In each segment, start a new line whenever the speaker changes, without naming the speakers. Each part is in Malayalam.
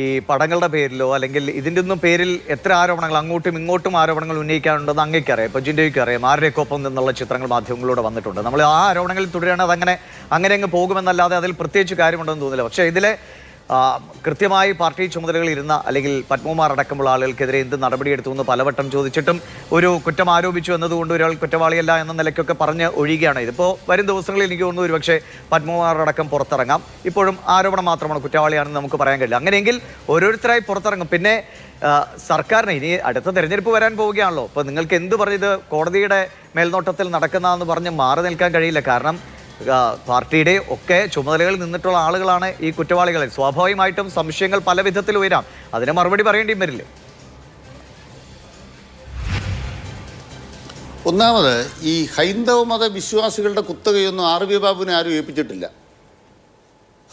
ഈ പടങ്ങളുടെ പേരിലോ അല്ലെങ്കിൽ ഇതിൻ്റെ ഒന്നും പേരിൽ എത്ര ആരോപണങ്ങൾ അങ്ങോട്ടും ഇങ്ങോട്ടും ആരോപണങ്ങൾ ഉന്നയിക്കാനുണ്ടെന്ന് അങ്ങേക്കറിയാം. ഇപ്പോൾ ജിൻഡോയ്ക്ക് അറിയാം ആരുടെയൊക്കെ ഒപ്പം നിന്നുള്ള ചിത്രങ്ങൾ മാധ്യമങ്ങളിലൂടെ വന്നിട്ടുണ്ട്. നമ്മൾ ആ ആരോപണങ്ങളിൽ തുടരുകയാണ്, അങ്ങനെ അങ്ങ് പോകുമെന്നല്ലാതെ അതിൽ പ്രത്യേകിച്ച് കാര്യമുണ്ടെന്ന് തോന്നില്ല. പക്ഷേ ഇതിലെ കൃത്യമായി പാർട്ടി ചുമതലകൾ ഇരുന്ന അല്ലെങ്കിൽ പത്മകുമാർ അടക്കമുള്ള ആളുകൾക്കെതിരെ എന്ത് നടപടിയെടുത്തു എന്ന് പലവട്ടം ചോദിച്ചിട്ടും ഒരു കുറ്റം ആരോപിച്ചു എന്നതുകൊണ്ട് ഒരാൾ കുറ്റവാളിയല്ല എന്ന നിലയ്ക്കൊക്കെ പറഞ്ഞ് ഒഴിയുകയാണ്. ഇതിപ്പോൾ വരും ദിവസങ്ങളിൽ എനിക്ക് തോന്നുന്നു ഒരുപക്ഷെ പത്മകുമാർ അടക്കം പുറത്തിറങ്ങാം. ഇപ്പോഴും ആരോപണം മാത്രമാണ്, കുറ്റവാളിയാണെന്ന് നമുക്ക് പറയാൻ കഴിയില്ല. അങ്ങനെയെങ്കിൽ ഓരോരുത്തരായി പുറത്തിറങ്ങും. പിന്നെ സർക്കാരിന് ഇനി അടുത്ത തെരഞ്ഞെടുപ്പ് വരാൻ പോവുകയാണല്ലോ. അപ്പോൾ നിങ്ങൾക്ക് എന്ത് പറഞ്ഞത് കോടതിയുടെ മേൽനോട്ടത്തിൽ നടക്കുന്നതെന്ന് പറഞ്ഞ് മാറി നിൽക്കാൻ കഴിയില്ല. കാരണം പാർട്ടിയുടെ ഒക്കെ ചുമതലകളിൽ നിന്നിട്ടുള്ള ആളുകളാണ് ഈ കുറ്റവാളികളെ. സ്വാഭാവികമായിട്ടും സംശയങ്ങൾ പല വിധത്തിൽ ഉയരാം, അതിന് മറുപടി പറയേണ്ടിയും വരില്ലേ?
ഒന്നാമത് ഈ ഹൈന്ദവ മത വിശ്വാസികളുടെ കുത്തകയൊന്നും RV ബാബുവിനെ ആരും ഏൽപ്പിച്ചിട്ടില്ല.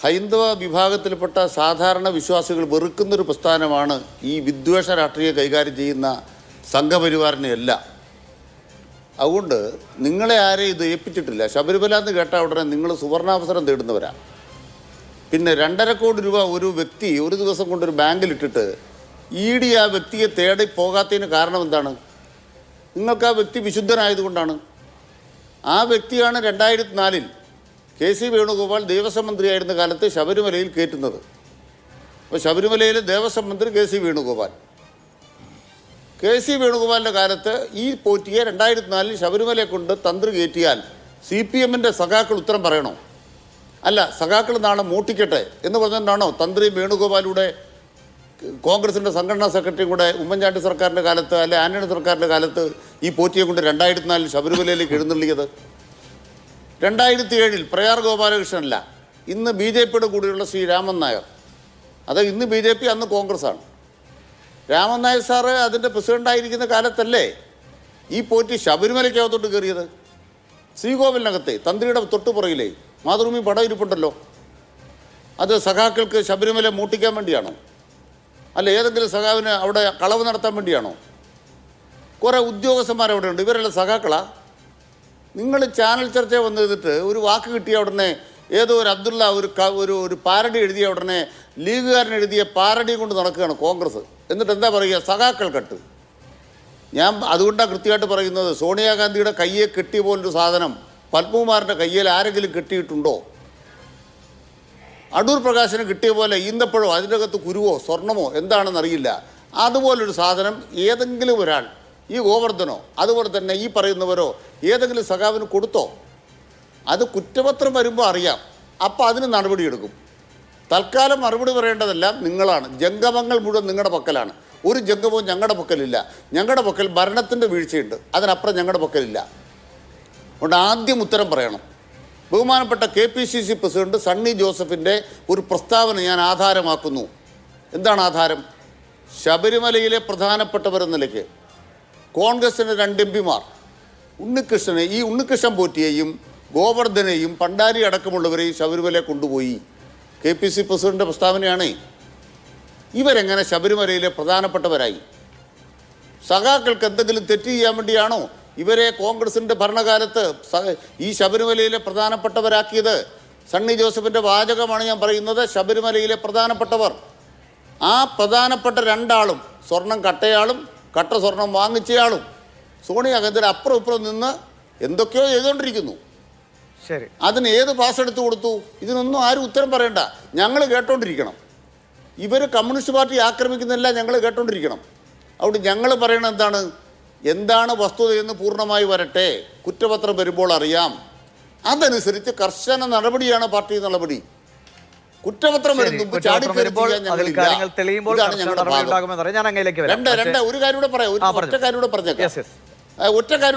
ഹൈന്ദവ വിഭാഗത്തിൽപ്പെട്ട സാധാരണ വിശ്വാസികൾ വെറുക്കുന്നൊരു പ്രസ്ഥാനമാണ് ഈ വിദ്വേഷ രാഷ്ട്രീയം കൈകാര്യം ചെയ്യുന്ന സംഘപരിവാറിനെയല്ല. അതുകൊണ്ട് നിങ്ങളെ ആരെയും ഇത് ഏൽപ്പിച്ചിട്ടില്ല. ശബരിമല എന്ന് കേട്ടാൽ ഉടനെ നിങ്ങൾ സുവർണാവസരം തേടുന്നവരാണ്. പിന്നെ 2.5 കോടി രൂപ ഒരു വ്യക്തി ഒരു ദിവസം കൊണ്ടൊരു ബാങ്കിലിട്ടിട്ട് ED ആ വ്യക്തിയെ തേടി പോകാത്തതിന് കാരണം എന്താണ്? നിങ്ങൾക്ക് ആ വ്യക്തി വിശുദ്ധനായതുകൊണ്ടാണ്. ആ വ്യക്തിയാണ് 2004 KC വേണുഗോപാൽ ദേവസ്വം മന്ത്രിയായിരുന്ന കാലത്ത് ശബരിമലയിൽ കയറ്റുന്നത്. അപ്പോൾ ശബരിമലയിലെ ദേവസ്വം മന്ത്രി KC വേണുഗോപാൽ. KC വേണുഗോപാലിൻ്റെ കാലത്ത് ഈ പോറ്റിയെ 2004 ശബരിമലയെ കൊണ്ട് തന്ത്രി കയറ്റിയാൽ CPMൻ്റെ സഖാക്കൾ ഉത്തരം പറയണോ? അല്ല, സഖാക്കൾ നാളെ മൂട്ടിക്കട്ടെ എന്ന് പറഞ്ഞുകൊണ്ടാണോ തന്ത്രി വേണുഗോപാലൂടെ കോൺഗ്രസിൻ്റെ സംഘടനാ സെക്രട്ടറിയും കൂടെ ഉമ്മൻചാണ്ടി സർക്കാരിൻ്റെ കാലത്ത് അല്ലെ ആന്റണി സർക്കാരിൻ്റെ കാലത്ത് ഈ പോറ്റിയെ കൊണ്ട് 2004 ശബരിമലയിലേക്ക് എഴുന്നള്ളിയത്? 2007 പ്രയാർ ഗോപാലകൃഷ്ണനല്ല, ഇന്ന് BJPയുടെ കൂടെയുള്ള ശ്രീ രാമൻ നായർ. അത് ഇന്ന് BJP അന്ന് കോൺഗ്രസ്സാണ്. രാമൻ നായർ സാറ് അതിൻ്റെ പ്രസിഡൻ്റായിരിക്കുന്ന കാലത്തല്ലേ ഈ പോറ്റി ശബരിമലയ്ക്കകത്തോട്ട് കയറിയത്? ശ്രീകോവിലിനകത്തെ തന്ത്രിയുടെ തൊട്ടുപുറയിലേ മാതൃഭൂമി പടം ഇരിപ്പുണ്ടല്ലോ. അത് സഖാക്കൾക്ക് ശബരിമല മൂട്ടിക്കാൻ വേണ്ടിയാണോ? അല്ല ഏതെങ്കിലും സഖാവിന് അവിടെ കളവ് നടത്താൻ വേണ്ടിയാണോ? കുറേ ഉദ്യോഗസ്ഥന്മാരവിടെ ഉണ്ട്, ഇവരെല്ലാം സഖാക്കളാ? നിങ്ങൾ ചാനൽ ചർച്ച വന്നിട്ട് ഒരു വാക്ക് കിട്ടിയ ഉടനെ ഏതോ ഒരു അബ്ദുള്ള ഒരു പാരഡി എഴുതിയ ഉടനെ ലീഗുകാരൻ എഴുതിയ പാരഡി കൊണ്ട് നടക്കുകയാണ് കോൺഗ്രസ്. എന്നിട്ട് എന്താ പറയുക? സഖാക്കൾ കെട്ട്. ഞാൻ അതുകൊണ്ടാണ് കൃത്യമായിട്ട് പറയുന്നത്, സോണിയാഗാന്ധിയുടെ കയ്യെ കെട്ടിയ പോലൊരു സാധനം പത്മകുമാറിൻ്റെ കയ്യിൽ ആരെങ്കിലും കെട്ടിയിട്ടുണ്ടോ? അടൂർ പ്രകാശന് കിട്ടിയ പോലെ ഈന്തപ്പഴോ അതിൻ്റെ അകത്ത് കുരുവോ സ്വർണമോ എന്താണെന്നറിയില്ല, അതുപോലൊരു സാധനം ഏതെങ്കിലും ഒരാൾ, ഈ ഗോവർദ്ധനോ അതുപോലെ തന്നെ ഈ പറയുന്നവരോ ഏതെങ്കിലും സഖാവിന് കൊടുത്തോ? അത് കുറ്റപത്രം വരുമ്പോൾ അറിയാം, അപ്പോൾ അതിന് നടപടിയെടുക്കും. തൽക്കാലം മറുപടി പറയേണ്ടതെല്ലാം നിങ്ങളാണ്. ജംഗമങ്ങൾ മുഴുവൻ നിങ്ങളുടെ പക്കലാണ്. ഒരു ജംഗമവും ഞങ്ങളുടെ പക്കലില്ല. ഞങ്ങളുടെ പക്കൽ ഭരണത്തിൻ്റെ വീഴ്ചയുണ്ട്, അതിനപ്പുറം ഞങ്ങളുടെ പക്കലില്ല. അതുകൊണ്ട് ആദ്യം ഉത്തരം പറയണം. ബഹുമാനപ്പെട്ട KPCC പ്രസിഡന്റ് സണ്ണി ജോസഫിൻ്റെ ഒരു പ്രസ്താവന ഞാൻ ആധാരമാക്കുന്നു. എന്താണ് ആധാരം? ശബരിമലയിലെ പ്രധാനപ്പെട്ടവരെന്ന നിലയ്ക്ക് കോൺഗ്രസിൻ്റെ 2 MPമാർ ഈ ഉണ്ണികൃഷ്ണൻ പോറ്റിയെയും ഗോവർദ്ധനെയും പണ്ടാരി അടക്കമുള്ളവരെയും ശബരിമലയെ കൊണ്ടുപോയി. KPCC പ്രസിഡൻ്റെ പ്രസ്താവനയാണ്. ഇവരെങ്ങനെ ശബരിമലയിലെ പ്രധാനപ്പെട്ടവരായി? സഖാക്കൾക്ക് എന്തെങ്കിലും തെറ്റ് ചെയ്യാൻ വേണ്ടിയാണോ ഇവരെ കോൺഗ്രസിൻ്റെ ഭരണകാലത്ത് ഈ ശബരിമലയിലെ പ്രധാനപ്പെട്ടവരാക്കിയത്? സണ്ണി ജോസഫിൻ്റെ വാചകമാണ് ഞാൻ പറയുന്നത്. ശബരിമലയിലെ പ്രധാനപ്പെട്ടവർ, ആ പ്രധാനപ്പെട്ട 2 ആളും സ്വർണം കട്ടയാളും കട്ട സ്വർണം വാങ്ങിച്ചയാളും സോണിയാഗാന്ധിയുടെ അപ്പുറം ഇപ്പുറം നിന്ന് എന്തൊക്കെയോ ചെയ്തുകൊണ്ടിരിക്കുന്നു.
ശരി,
അതിന് ഏത് പാസ് എടുത്തു കൊടുത്തു? ഇതിനൊന്നും ആരും ഉത്തരം പറയണ്ട, ഞങ്ങൾ കേട്ടോണ്ടിരിക്കണം. ഇവർ കമ്മ്യൂണിസ്റ്റ് പാർട്ടി ആക്രമിക്കുന്നില്ല, ഞങ്ങൾ കേട്ടോണ്ടിരിക്കണം. അതുകൊണ്ട് ഞങ്ങൾ പറയണത് എന്താണ് വസ്തുതയെന്ന് പൂർണ്ണമായി വരട്ടെ. കുറ്റപത്രം വരുമ്പോൾ അറിയാം. അതനുസരിച്ച് കർശന നടപടിയാണ് പാർട്ടി നടപടി. കുറ്റപത്രം വരുന്നു ഒരു കാര്യം കൂടെ പറയാം, ഒറ്റ കാര്യം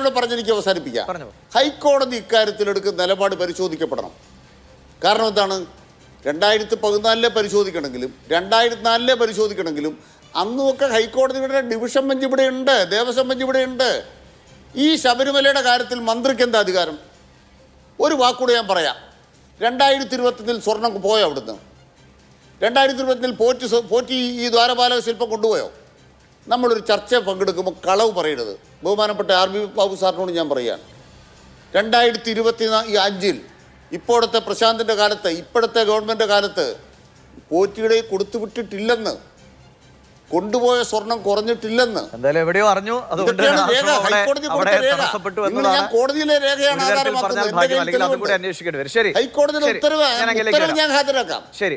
കൂടെ പറഞ്ഞെനിക്ക് അവസാനിപ്പിക്കാം. ഹൈക്കോടതി ഇക്കാര്യത്തിൽ എടുക്കുന്ന നിലപാട് പരിശോധിക്കപ്പെടണം. കാരണം എന്താണ്? 2014 പരിശോധിക്കണമെങ്കിലും 2004 പരിശോധിക്കണമെങ്കിലും അന്നുമൊക്കെ ഹൈക്കോടതിയുടെ ഡിവിഷൻ ബെഞ്ച് ഇവിടെ ഉണ്ട്, ദേവസ്വം ബെഞ്ച് ഇവിടെ ഉണ്ട്. ഈ ശബരിമലയുടെ കാര്യത്തിൽ മന്ത്രിക്ക് എന്താ അധികാരം? ഒരു വാക്കൂടെ ഞാൻ പറയാം. 2021 സ്വർണം പോയോ അവിടുന്ന്? 2021 പോറ്റി ഈ ദ്വാരപാലക ശില്പം കൊണ്ടുപോയോ? നമ്മളൊരു ചർച്ച പങ്കെടുക്കുമ്പോൾ കളവ് പറയരുത്. ബഹുമാനപ്പെട്ട RV ബാബു സാറിനോട് ഞാൻ പറയുകയാണ്, 2025 ഇപ്പോഴത്തെ പ്രശാന്തിൻ്റെ കാലത്ത്, ഇപ്പോഴത്തെ ഗവൺമെൻറ് കാലത്ത് പോറ്റിയുടെ കൊടുത്തു വിട്ടിട്ടില്ലെന്ന്, കൊണ്ടുപോയ സ്വർണം കുറഞ്ഞിട്ടില്ലെന്ന്.
എന്തായാലും എവിടെയോ അറിഞ്ഞു, അതുകൊണ്ട്
ഇതൊക്കെയാണ് രേഖ, ഹൈക്കോടതി കൊടുത്ത രേഖ.
തടസ്സപ്പെട്ടു
നിങ്ങൾ ഞാൻ
എന്നതാണ്
കോടതിയിലെ രേഖയാണ്
ഒരു തരത്തിൽ
ആധാരമാക്കുന്നത്.
പറഞ്ഞാൽ
എൻ്റെ
ഭാഗ്യം,
കയ്യിൽ
അല്ലെങ്കിൽ അതും
തെളിവുണ്ട്.
കൂടി അന്വേഷിക്കേണ്ടി വരും. ശരി,
ഹൈക്കോടതിയുടെ
ശരി.
ഉത്തരവ്
ഞാൻ അങ്ങയിലേക്ക്
ഞാൻ ഹാജരാക്കാം.
ശരി.